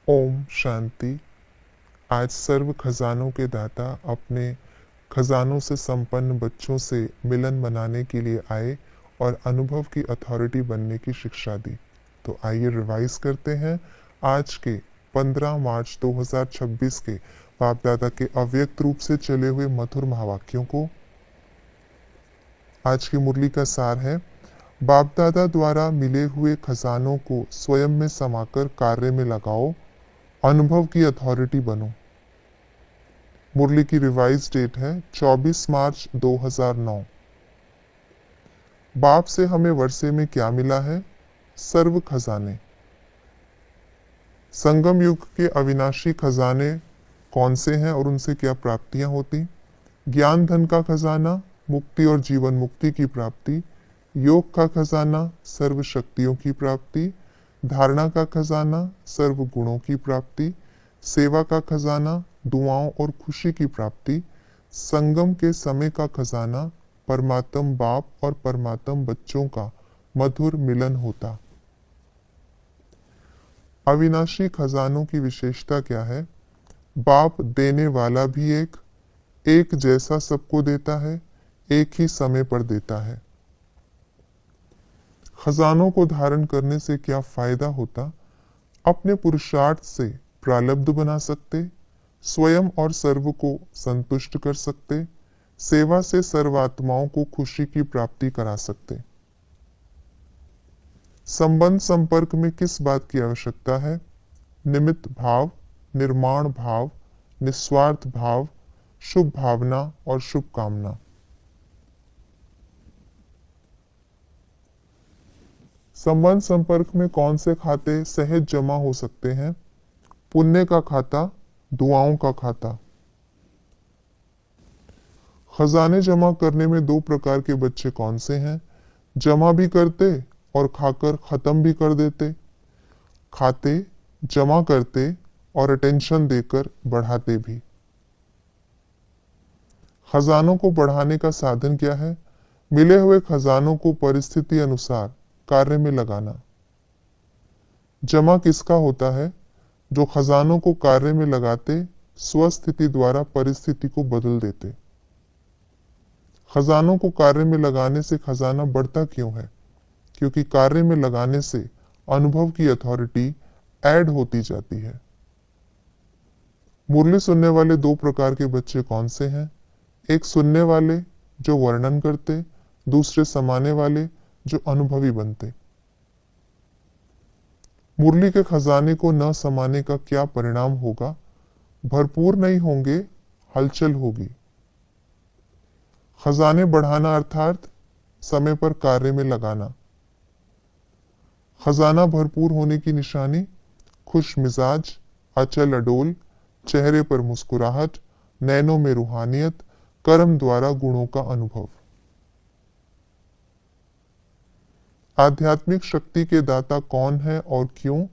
ओम शांति। आज सर्व खजानों के दाता अपने खजानों से संपन्न बच्चों से मिलन मनाने के लिए आए और अनुभव की अथॉरिटी बनने की शिक्षा दी। तो आइए रिवाइज करते हैं आज के 15 मार्च 2026 के बाप दादा के अव्यक्त रूप से चले हुए मधुर महावाक्यों को। आज की मुरली का सार है, बाप दादा द्वारा मिले हुए खजानों को स्वयं में समाकर कार्य में लगाओ, अनुभव की अथॉरिटी बनो। मुरली की रिवाइज डेट है 24 मार्च 2009। बाप से हमें वर्षे में क्या मिला है? सर्व खजाने। संगम युग के अविनाशी खजाने कौन से हैं और उनसे क्या प्राप्तियां होती? ज्ञान धन का खजाना, मुक्ति और जीवन मुक्ति की प्राप्ति। योग का खजाना, सर्व शक्तियों की प्राप्ति। धारणा का खजाना, सर्व गुणों की प्राप्ति। सेवा का खजाना, दुआओं और खुशी की प्राप्ति। संगम के समय का खजाना, परमात्म बाप और परमात्म बच्चों का मधुर मिलन होता। अविनाशी खजानों की विशेषता क्या है? बाप देने वाला भी एक जैसा सबको देता है, एक ही समय पर देता है। खजानों को धारण करने से क्या फायदा होता? अपने पुरुषार्थ से प्रालब्ध बना सकते, स्वयं और सर्व को संतुष्ट कर सकते, सेवा से सर्वात्माओं को खुशी की प्राप्ति करा सकते। संबंध संपर्क में किस बात की आवश्यकता है? निमित्त भाव, निर्माण भाव, निस्वार्थ भाव, शुभ भावना और शुभ कामना। संबंध संपर्क में कौन से खाते सहज जमा हो सकते हैं? पुण्य का खाता, दुआओं का खाता। खजाने जमा करने में दो प्रकार के बच्चे कौन से हैं? जमा भी करते और खाकर खत्म भी कर देते। खाते, जमा करते और अटेंशन देकर बढ़ाते भी। खजानों को बढ़ाने का साधन क्या है? मिले हुए खजानों को परिस्थिति अनुसार कार्य में लगाना। जमा किसका होता है? जो खजानों को कार्य में लगाते स्वस्थिति द्वारा परिस्थिति को बदल देते। खजानों को कार्य में लगाने से खजाना बढ़ता क्यों है? क्योंकि कार्य में लगाने से अनुभव की अथॉरिटी ऐड होती जाती है। मुरली सुनने वाले दो प्रकार के बच्चे कौन से हैं? एक सुनने वाले जो वर्णन करते, दूसरे समाने वाले जो अनुभवी बनते। मुरली के खजाने को न समाने का क्या परिणाम होगा? भरपूर नहीं होंगे, हलचल होगी। खजाने बढ़ाना अर्थात समय पर कार्य में लगाना। खजाना भरपूर होने की निशानी खुश मिजाज, अचल अडोल, चेहरे पर मुस्कुराहट, नैनों में रूहानियत, कर्म द्वारा गुणों का अनुभव। आध्यात्मिक शक्ति के दाता कौन है और क्यों?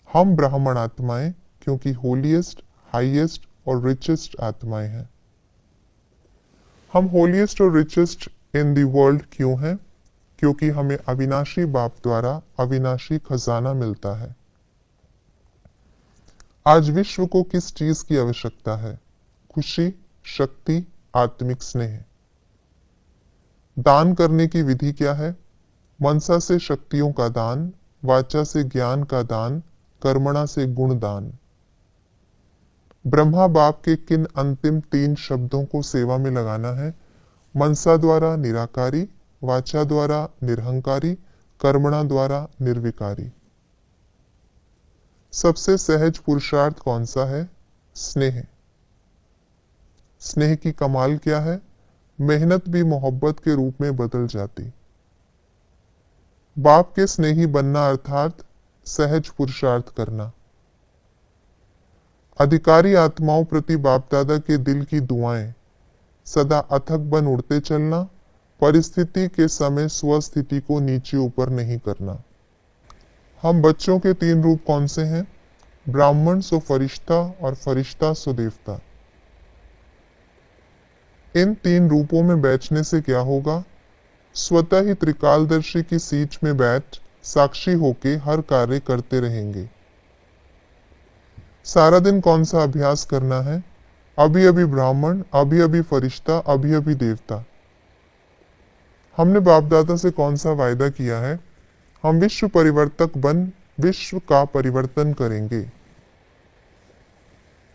हम ब्राह्मण आत्माएं, क्योंकि होलीएस्ट, हाईएस्ट और रिचेस्ट आत्माएं हैं। हम होलीएस्ट और रिचेस्ट इन दी वर्ल्ड क्यों हैं? क्योंकि हमें अविनाशी बाप द्वारा अविनाशी खजाना मिलता है। आज विश्व को किस चीज की आवश्यकता है? खुशी, शक्ति, आत्मिक स्नेह। दान करने की विधि क्या है? मनसा से शक्तियों का दान, वाचा से ज्ञान का दान, कर्मणा से गुण दान। ब्रह्मा बाप के किन अंतिम 3 शब्दों को सेवा में लगाना है? मनसा द्वारा निराकारी, वाचा द्वारा निरहंकारी, कर्मणा द्वारा निर्विकारी। सबसे सहज पुरुषार्थ कौन सा है? स्नेह। स्नेह की कमाल क्या है? मेहनत भी मोहब्बत के रूप में बदल जाती। बाप के स्नेही बनना अर्थात सहज पुरुषार्थ करना। अधिकारी आत्माओं प्रति बाप दादा के दिल की दुआएं सदा अथक बन उड़ते चलना, परिस्थिति के समय स्वस्थिति को नीचे ऊपर नहीं करना। हम बच्चों के 3 रूप कौन से हैं? ब्राह्मण सो फरिश्ता और फरिश्ता सो देवता। इन 3 रूपों में बैठने से क्या होगा? स्वतः ही त्रिकालदर्शी की सीट में बैठ साक्षी होके हर कार्य करते रहेंगे। सारा दिन कौन सा अभ्यास करना है? अभी अभी ब्राह्मण, अभी अभी फरिश्ता, अभी अभी देवता। हमने बाप दादा से कौन सा वायदा किया है? हम विश्व परिवर्तक बन विश्व का परिवर्तन करेंगे।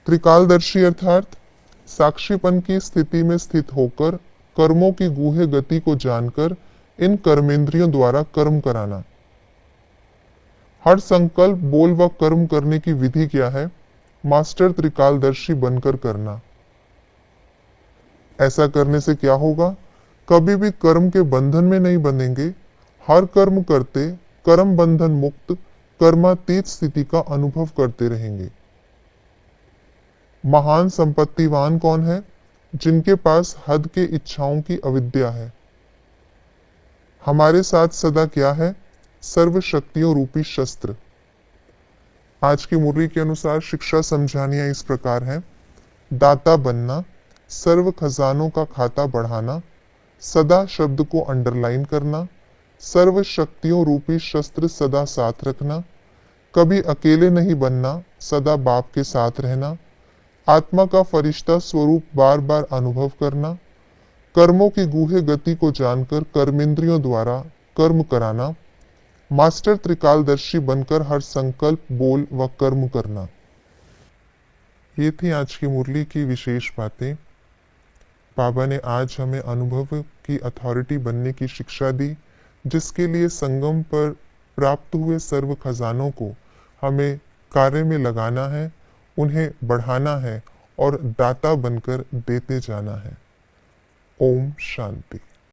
त्रिकालदर्शी अर्थात साक्षीपन की स्थिति में स्थित होकर कर्मों की गूढ़ गति को जानकर इन कर्मेंद्रियों द्वारा कर्म कराना। हर संकल्प, बोल व कर्म करने की विधि क्या है? मास्टर त्रिकालदर्शी बनकर करना। ऐसा करने से क्या होगा? कभी भी कर्म के बंधन में नहीं बंधेंगे। हर कर्म करते कर्म बंधन मुक्त कर्मातीत स्थिति का अनुभव करते रहेंगे। महान संपत्तिवान कौन है? जिनके पास हद के इच्छाओं की अविद्या है। हमारे साथ सदा क्या है? सर्व शक्तियों रूपी शस्त्र। आज की मुरली के अनुसार शिक्षा समझानियां इस प्रकार है। दाता बनना, सर्व खजानों का खाता बढ़ाना, सदा शब्द को अंडरलाइन करना, सर्व शक्तियों रूपी शस्त्र सदा साथ रखना, कभी अकेले नहीं बनना, सदा बाप के साथ रहना, आत्मा का फरिश्ता स्वरूप बार बार अनुभव करना, कर्मों की गूढ़ गति को जानकर कर्मेंद्रियों द्वारा कर्म कराना, मास्टर त्रिकालदर्शी बनकर हर संकल्प, बोल व कर्म करना। ये थी आज की मुरली की विशेष बातें। बाबा ने आज हमें अनुभव की अथॉरिटी बनने की शिक्षा दी, जिसके लिए संगम पर प्राप्त हुए सर्व खजानों को हमें कार्य में लगाना है, उन्हें बढ़ाना है और दाता बनकर देते जाना है। ओम शांति।